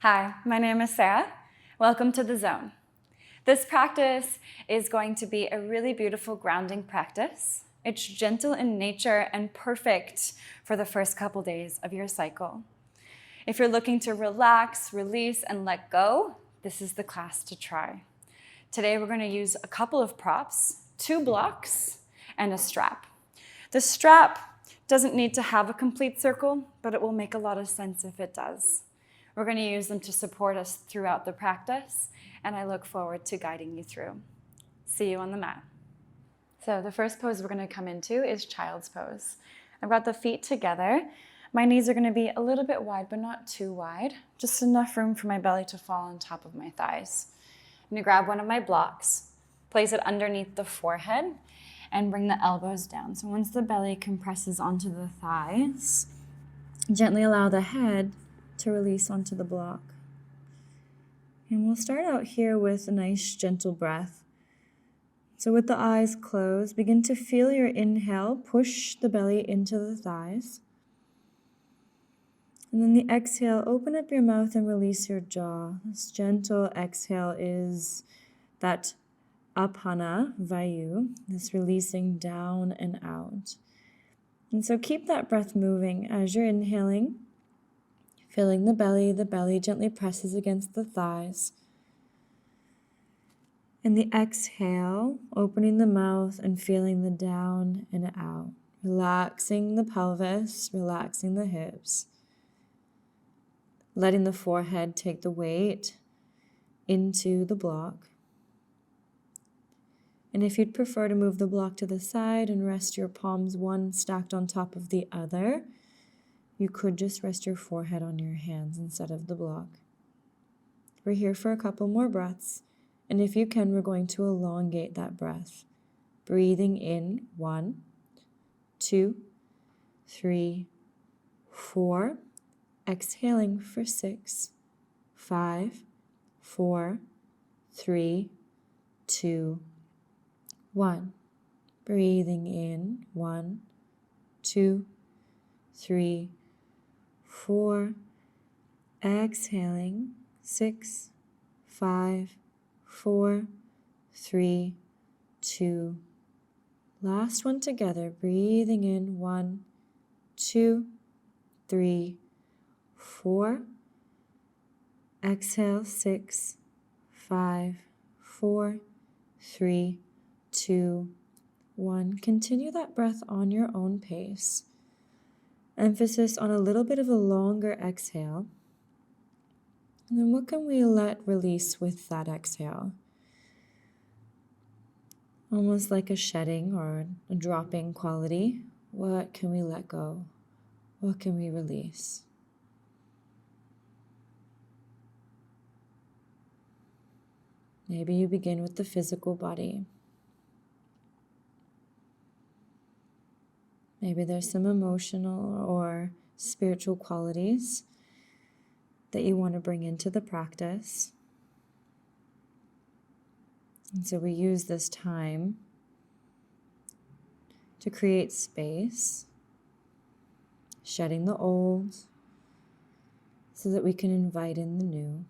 Hi, my name is Sara. Welcome to the Zone. This practice is going to be a really beautiful grounding practice. It's gentle in nature and perfect for the first couple days of your cycle. If you're looking to relax, release, and let go, this is the class to try. Today we're going to use a couple of props, 2 blocks, and a strap. The strap doesn't need to have a complete circle, but it will make a lot of sense if it does. We're going to use them to support us throughout the practice, and I look forward to guiding you through. See you on the mat. So the first pose we're going to come into is child's pose. I've got the feet together. My knees are going to be a little bit wide, but not too wide. Just enough room for my belly to fall on top of my thighs. I'm going to grab one of my blocks, place it underneath the forehead, and bring the elbows down. So once the belly compresses onto the thighs, gently allow the head to release onto the block. And we'll start out here with a nice gentle breath. So with the eyes closed, begin to feel your inhale, push the belly into the thighs. And then the exhale, open up your mouth and release your jaw. This gentle exhale is that Apana Vayu, this releasing down and out. And so keep that breath moving as you're inhaling. Filling the belly gently presses against the thighs. And the exhale, opening the mouth and feeling the down and out. Relaxing the pelvis, relaxing the hips. Letting the forehead take the weight into the block. And if you'd prefer to move the block to the side and rest your palms one stacked on top of the other, you could just rest your forehead on your hands instead of the block. We're here for a couple more breaths, and if you can, we're going to elongate that breath. Breathing in 1, 2, 3, 4. Exhaling for 6, 5, 4, 3, 2, 1. Breathing in 1, 2, 3, 4, exhaling, 6, 5, 4, 3, 2. Last one together, breathing in 1, 2, 3, 4. Exhale, 6, 5, 4, 3, 2, 1. Continue that breath on your own pace. Emphasis on a little bit of a longer exhale. And then what can we let release with that exhale? Almost like a shedding or a dropping quality. What can we let go? What can we release? Maybe you begin with the physical body. Maybe there's some emotional or spiritual qualities that you want to bring into the practice. And so we use this time to create space, shedding the old so that we can invite in the new.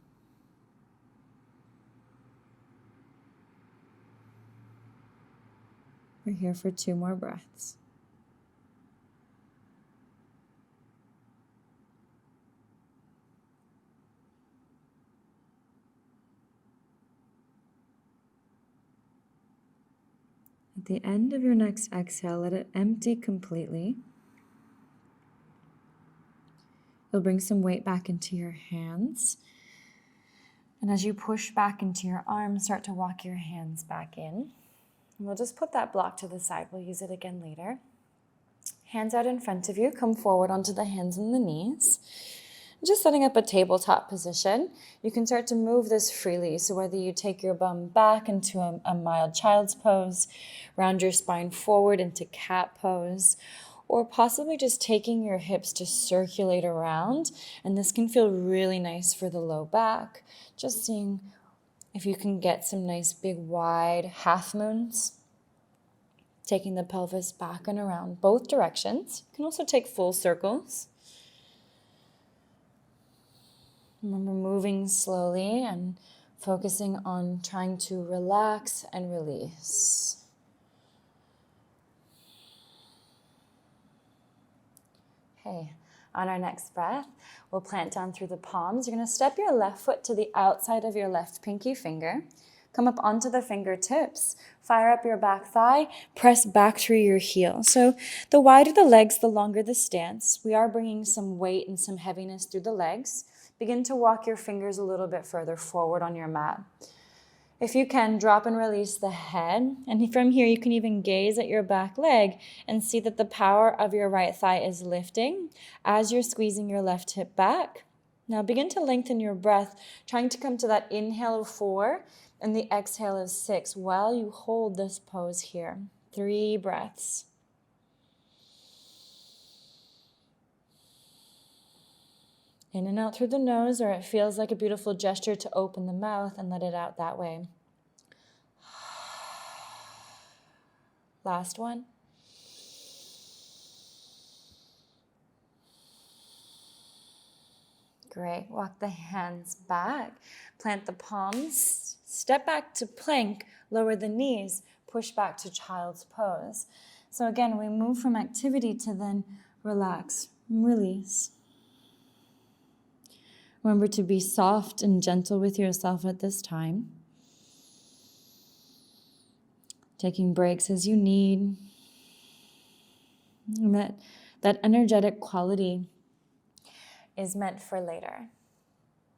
We're here for 2 more breaths. At the end of your next exhale, let it empty completely. You'll bring some weight back into your hands. And as you push back into your arms, start to walk your hands back in. And we'll just put that block to the side. We'll use it again later. Hands out in front of you. Come forward onto the hands and the knees. Just setting up a tabletop position. You can start to move this freely. So whether you take your bum back into a mild child's pose, round your spine forward into cat pose, or possibly just taking your hips to circulate around. And this can feel really nice for the low back. Just seeing if you can get some nice big wide half moons. Taking the pelvis back and around both directions. You can also take full circles. Remember moving slowly and focusing on trying to relax and release. Okay, on our next breath, we'll plant down through the palms. You're going to step your left foot to the outside of your left pinky finger. Come up onto the fingertips, fire up your back thigh, press back through your heel. So the wider the legs, the longer the stance. We are bringing some weight and some heaviness through the legs. Begin to walk your fingers a little bit further forward on your mat. If you can, drop and release the head. And from here, you can even gaze at your back leg and see that the power of your right thigh is lifting as you're squeezing your left hip back. Now begin to lengthen your breath, trying to come to that inhale of 4 and the exhale of 6 while you hold this pose here. 3 breaths. In and out through the nose, or it feels like a beautiful gesture to open the mouth and let it out that way. Last one. Great. Walk the hands back. Plant the palms. Step back to plank. Lower the knees. Push back to child's pose. So again, we move from activity to then relax, release. Remember to be soft and gentle with yourself at this time. Taking breaks as you need. And that energetic quality is meant for later.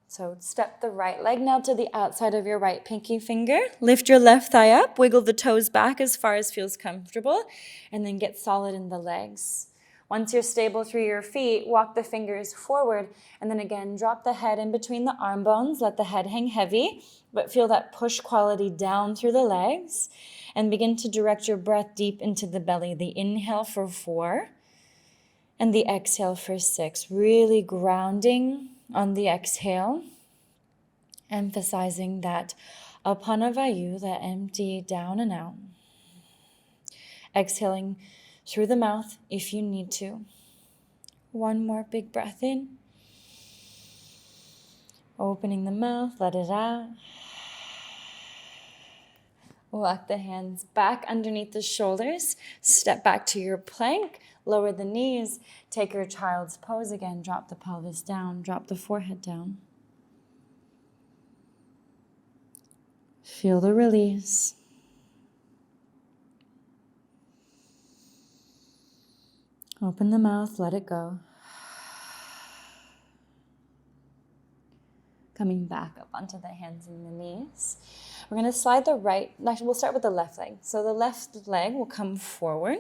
So step the right leg now to the outside of your right pinky finger. Lift your left thigh up, wiggle the toes back as far as feels comfortable, and then get solid in the legs. Once you're stable through your feet, walk the fingers forward, and then again, drop the head in between the arm bones. Let the head hang heavy, but feel that push quality down through the legs, and begin to direct your breath deep into the belly. The inhale for 4, and the exhale for 6. Really grounding on the exhale, emphasizing that Apanavayu, that empty down and out. Exhaling through the mouth if you need to. One more big breath in. Opening the mouth, let it out. Walk the hands back underneath the shoulders. Step back to your plank. Lower the knees. Take your child's pose again. Drop the pelvis down. Drop the forehead down. Feel the release. Open the mouth, let it go. Coming back up onto the hands and the knees. We're going to slide the right, actually we'll start with the left leg. So the left leg will come forward.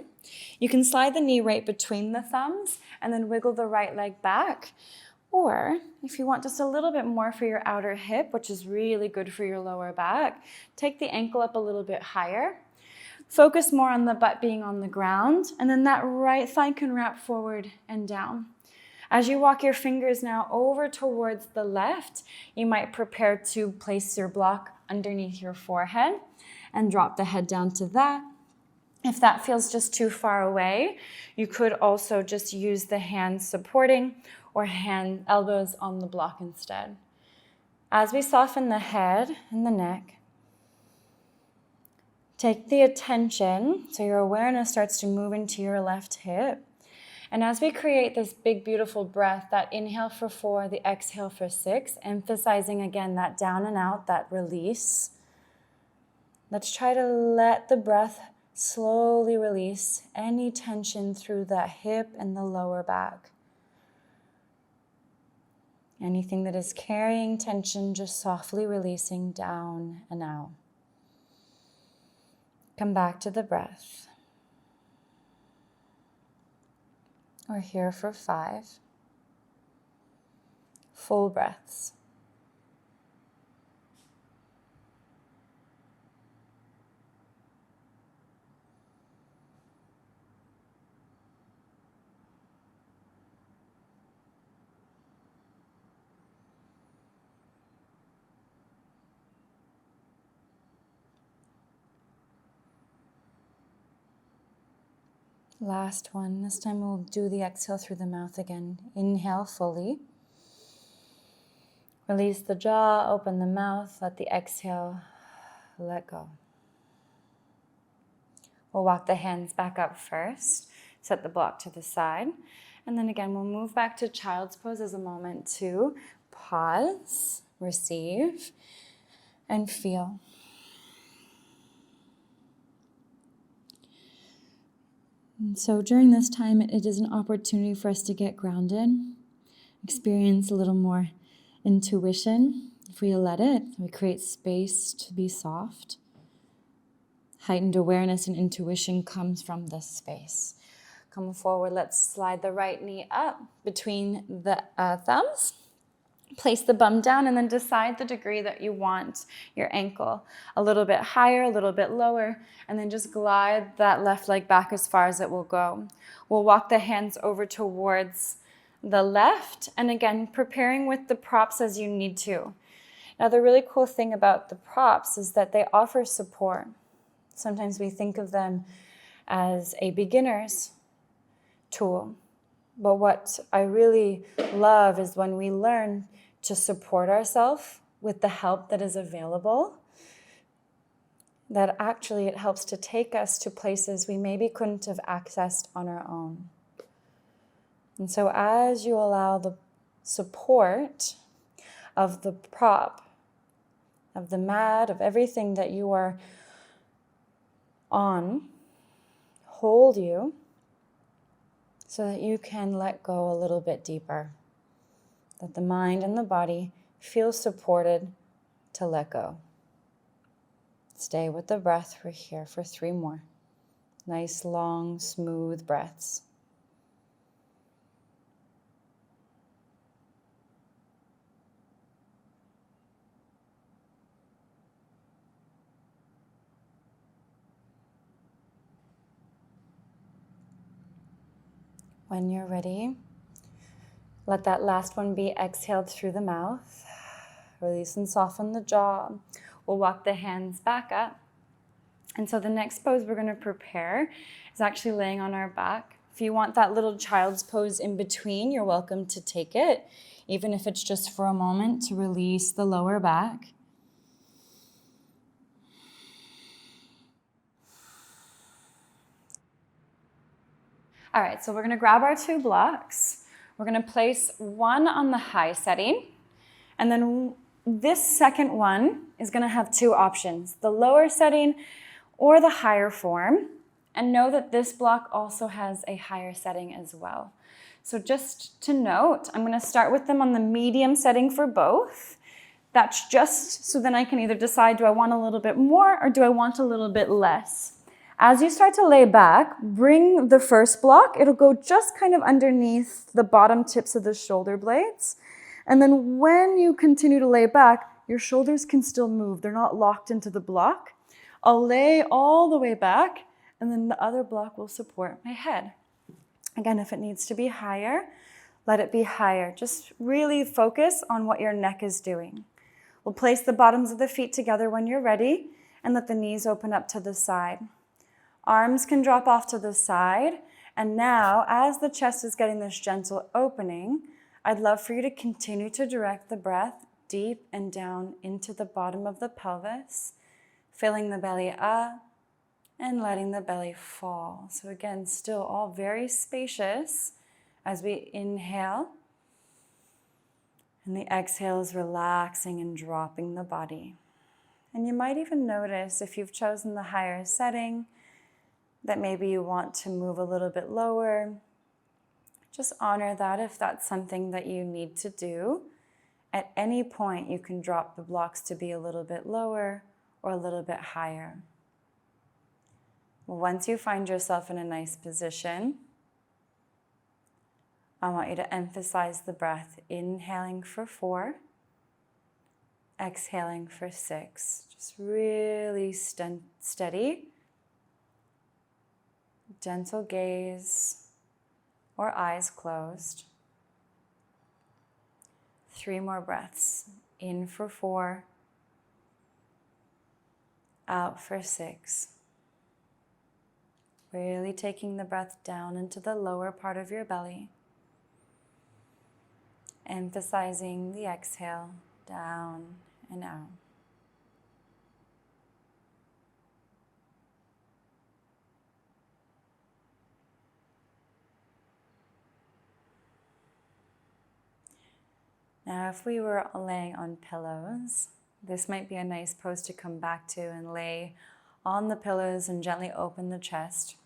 You can slide the knee right between the thumbs and then wiggle the right leg back. Or if you want just a little bit more for your outer hip, which is really good for your lower back, take the ankle up a little bit higher. Focus more on the butt being on the ground, and then that right thigh can wrap forward and down. As you walk your fingers now over towards the left, you might prepare to place your block underneath your forehead and drop the head down to that. If that feels just too far away, you could also just use the hands supporting or elbows on the block instead. As we soften the head and the neck, take the attention, so your awareness starts to move into your left hip. And as we create this big, beautiful breath, that inhale for 4, the exhale for 6, emphasizing again that down and out, that release. Let's try to let the breath slowly release any tension through that hip and the lower back. Anything that is carrying tension, just softly releasing down and out. Come back to the breath. We're here for 5 full breaths. Last one. This time we'll do the exhale through the mouth again. Inhale fully. Release the jaw, open the mouth, let the exhale let go. We'll walk the hands back up first, set the block to the side, and then again we'll move back to child's pose as a moment to pause, receive, and feel. And so during this time, it is an opportunity for us to get grounded, experience a little more intuition. If we let it, we create space to be soft. Heightened awareness and intuition comes from this space. Come forward, let's slide the right knee up between the thumbs. Place the bum down and then decide the degree that you want your ankle. A little bit higher, a little bit lower, and then just glide that left leg back as far as it will go. We'll walk the hands over towards the left, and again, preparing with the props as you need to. Now, the really cool thing about the props is that they offer support. Sometimes we think of them as a beginner's tool. But what I really love is when we learn to support ourselves with the help that is available, that actually it helps to take us to places we maybe couldn't have accessed on our own. And so as you allow the support of the prop, of the mat, of everything that you are on, hold you so that you can let go a little bit deeper, that the mind and the body feel supported to let go. Stay with the breath. We're here for 3 more. Nice, long, smooth breaths. When you're ready, let that last one be exhaled through the mouth. Release and soften the jaw. We'll walk the hands back up. And so the next pose we're going to prepare is actually laying on our back. If you want that little child's pose in between, you're welcome to take it, even if it's just for a moment to release the lower back. All right, so we're going to grab our 2 blocks. We're going to place one on the high setting, and then this second one is going to have 2 options, the lower setting or the higher form. And know that this block also has a higher setting as well. So just to note, I'm going to start with them on the medium setting for both. That's just so then I can either decide, do I want a little bit more or do I want a little bit less? As you start to lay back, bring the first block. It'll go just kind of underneath the bottom tips of the shoulder blades. And then when you continue to lay back, your shoulders can still move. They're not locked into the block. I'll lay all the way back, and then the other block will support my head. Again, if it needs to be higher, let it be higher. Just really focus on what your neck is doing. We'll place the bottoms of the feet together when you're ready, and let the knees open up to the side. Arms can drop off to the side, and now, as the chest is getting this gentle opening, I'd love for you to continue to direct the breath deep and down into the bottom of the pelvis, filling the belly up and letting the belly fall. So again, still all very spacious as we inhale, and the exhale is relaxing and dropping the body. And you might even notice, if you've chosen the higher setting, that maybe you want to move a little bit lower. Just honor that if that's something that you need to do. At any point, you can drop the blocks to be a little bit lower or a little bit higher. Once you find yourself in a nice position, I want you to emphasize the breath, inhaling for 4, exhaling for 6. Just really steady. Gentle gaze or eyes closed. 3 more breaths. In for 4, out for 6. Really taking the breath down into the lower part of your belly. Emphasizing the exhale down and out. Now, if we were laying on pillows, this might be a nice pose to come back to and lay on the pillows and gently open the chest.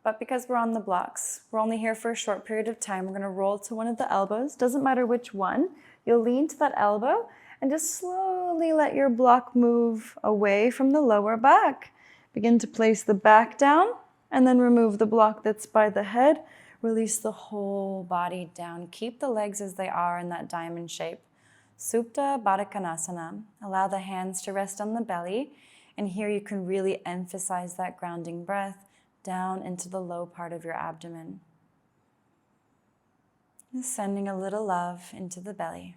But because we're on the blocks, we're only here for a short period of time. We're going to roll to one of the elbows. Doesn't matter which one. You'll lean to that elbow and just slowly let your block move away from the lower back. Begin to place the back down and then remove the block that's by the head. Release the whole body down. Keep the legs as they are in that diamond shape. Supta Baddha Konasana. Allow the hands to rest on the belly. And here you can really emphasize that grounding breath down into the low part of your abdomen. Just sending a little love into the belly.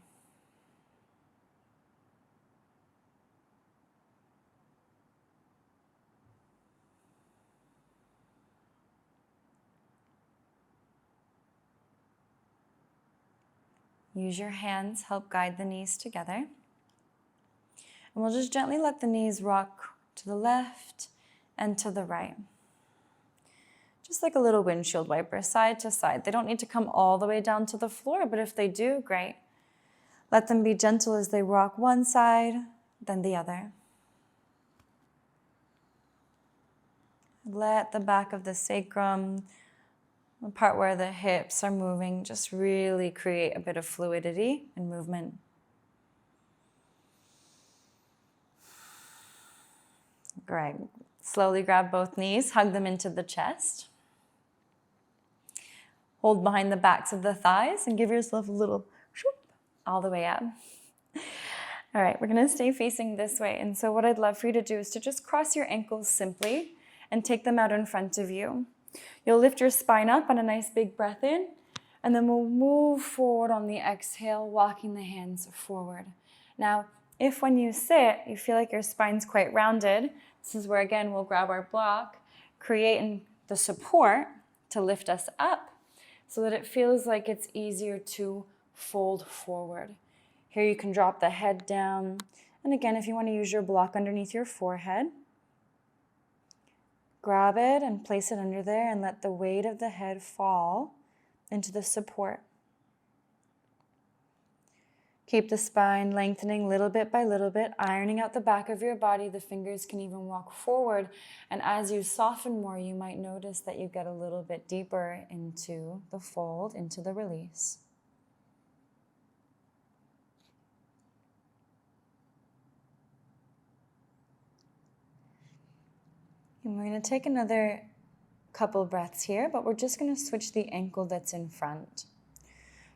Use your hands, help guide the knees together. And we'll just gently let the knees rock to the left and to the right. Just like a little windshield wiper, side to side. They don't need to come all the way down to the floor, but if they do, great. Let them be gentle as they rock one side, then the other. Let the back of the sacrum, the part where the hips are moving, just really create a bit of fluidity and movement. Great. Slowly grab both knees, hug them into the chest. Hold behind the backs of the thighs and give yourself a little shoop all the way up. All right, we're gonna stay facing this way. And so what I'd love for you to do is to just cross your ankles simply and take them out in front of you. You'll lift your spine up on a nice big breath in, and then we'll move forward on the exhale, walking the hands forward. Now, if when you sit, you feel like your spine's quite rounded, this is where, again, we'll grab our block, creating the support to lift us up so that it feels like it's easier to fold forward. Here you can drop the head down. And again, if you want to use your block underneath your forehead, grab it and place it under there and let the weight of the head fall into the support. Keep the spine lengthening little bit by little bit, ironing out the back of your body. The fingers can even walk forward. And as you soften more, you might notice that you get a little bit deeper into the fold, into the release. And we're going to take another couple breaths here, but we're just going to switch the ankle that's in front.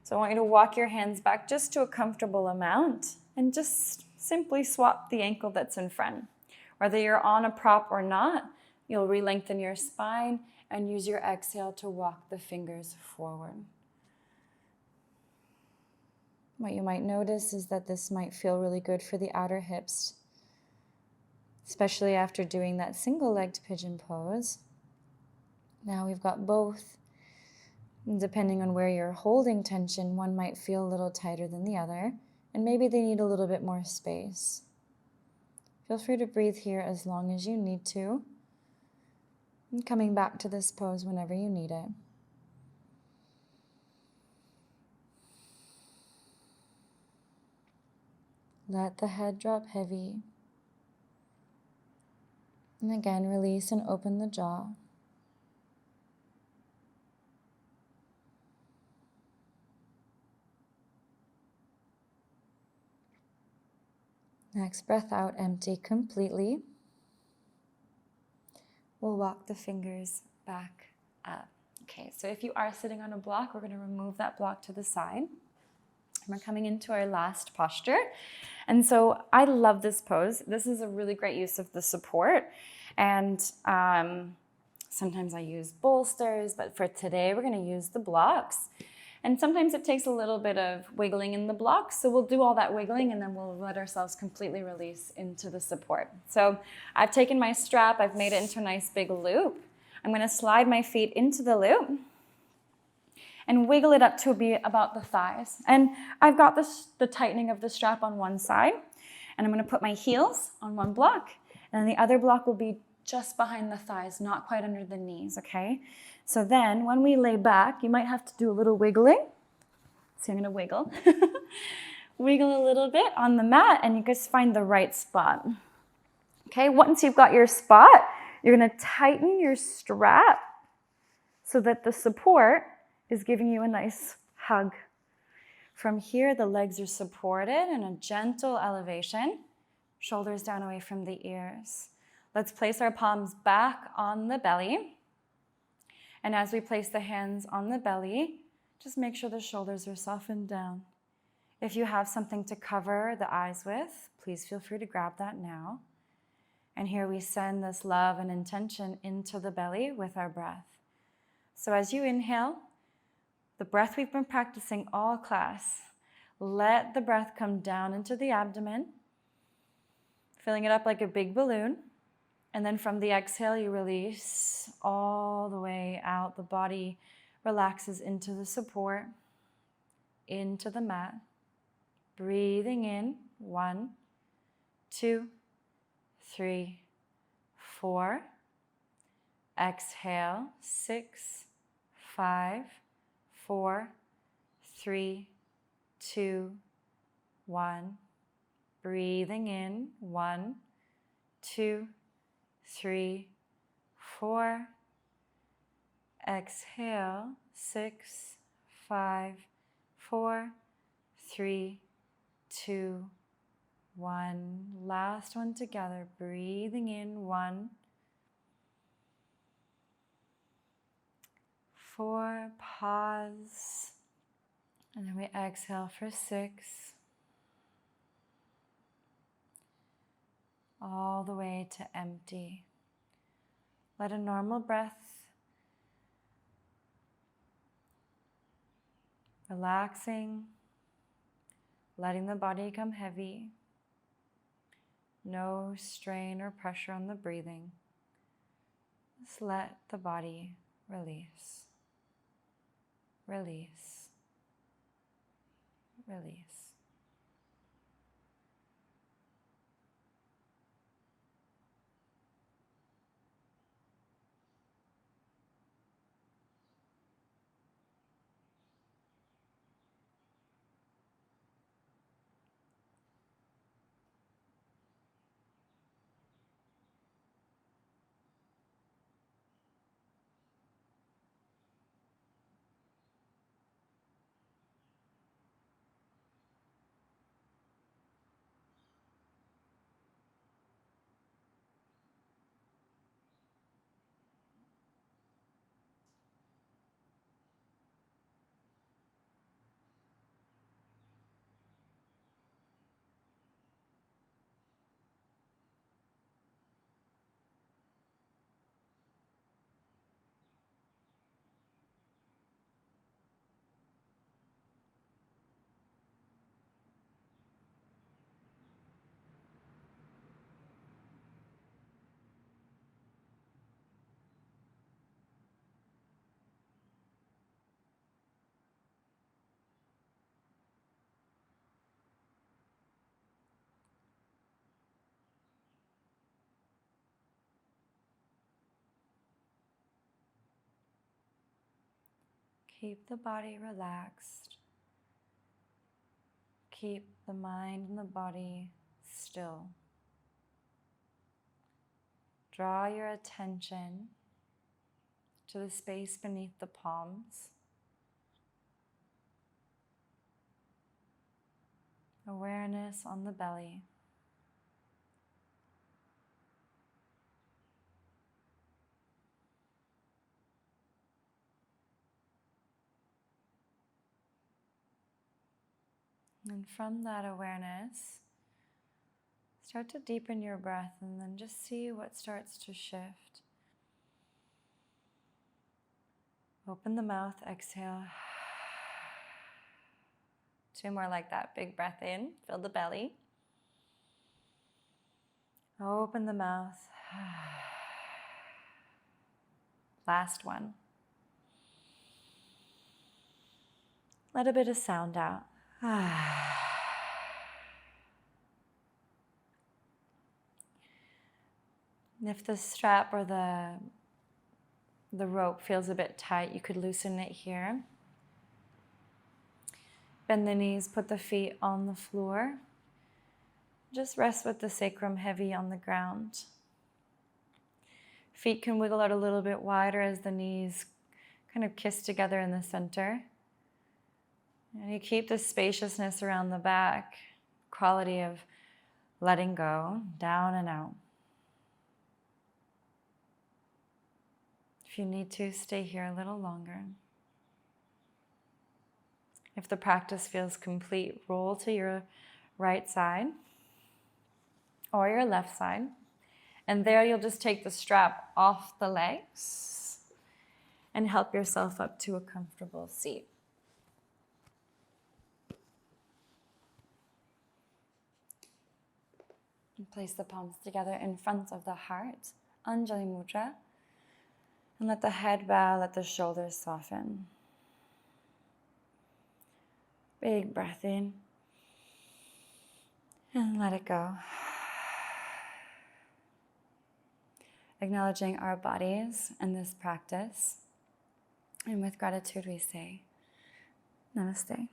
So I want you to walk your hands back just to a comfortable amount and just simply swap the ankle that's in front. Whether you're on a prop or not, you'll re-lengthen your spine and use your exhale to walk the fingers forward. What you might notice is that this might feel really good for the outer hips, especially after doing that single-legged pigeon pose. Now we've got both. Depending on where you're holding tension, one might feel a little tighter than the other, and maybe they need a little bit more space. Feel free to breathe here as long as you need to, and coming back to this pose whenever you need it. Let the head drop heavy. And again, release and open the jaw. Next breath out, empty completely. We'll walk the fingers back up. Okay, so if you are sitting on a block, we're going to remove that block to the side. And we're coming into our last posture. And so I love this pose. This is a really great use of the support. And sometimes I use bolsters, but for today, we're going to use the blocks. And sometimes it takes a little bit of wiggling in the blocks, so we'll do all that wiggling and then we'll let ourselves completely release into the support. So I've taken my strap, I've made it into a nice big loop. I'm going to slide my feet into the loop. and wiggle it up to be about the thighs. And I've got the tightening of the strap on one side, and I'm going to put my heels on one block, and then the other block will be just behind the thighs, not quite under the knees, okay? So then when we lay back, you might have to do a little wiggling. So I'm going to wiggle. Wiggle a little bit on the mat, and you just find the right spot. Okay, once you've got your spot, you're going to tighten your strap so that the support is giving you a nice hug. From here, the legs are supported in a gentle elevation, shoulders down away from the ears. Let's place our palms back on the belly. And as we place the hands on the belly, just make sure the shoulders are softened down. If you have something to cover the eyes with, please feel free to grab that now. And here we send this love and intention into the belly with our breath. So as you inhale, the breath we've been practicing all class, let the breath come down into the abdomen, filling it up like a big balloon. And then from the exhale, you release all the way out. The body relaxes into the support, into the mat. Breathing in, 1, 2, 3, 4. Exhale, 6, 5, 4, 3, 2, 1. Breathing in, 1, 2, 3, 4. Exhale, 6, 5, 4, 3, 2, 1. Last one together. Breathing in, 1, 4. Pause. And then we exhale for 6. All the way to empty. Let a normal breath relaxing, letting the body come heavy. No strain or pressure on the breathing. Just let the body release. Release. Release. Keep the body relaxed. Keep the mind and the body still. Draw your attention to the space beneath the palms. Awareness on the belly. And from that awareness, start to deepen your breath and then just see what starts to shift. Open the mouth, exhale. 2 more like that. Big breath in, fill the belly. Open the mouth. Last one. Let a bit of sound out. If the strap or the rope feels a bit tight, you could loosen it here. Bend the knees, put the feet on the floor. Just rest with the sacrum heavy on the ground. Feet can wiggle out a little bit wider as the knees kind of kiss together in the center. And you keep the spaciousness around the back, quality of letting go, down and out. If you need to, stay here a little longer. If the practice feels complete, roll to your right side or your left side. And there you'll just take the strap off the legs and help yourself up to a comfortable seat. And place the palms together in front of the heart, Anjali Mudra. And let the head bow, let the shoulders soften. Big breath in. And let it go. Acknowledging our bodies and this practice. And with gratitude we say, Namaste.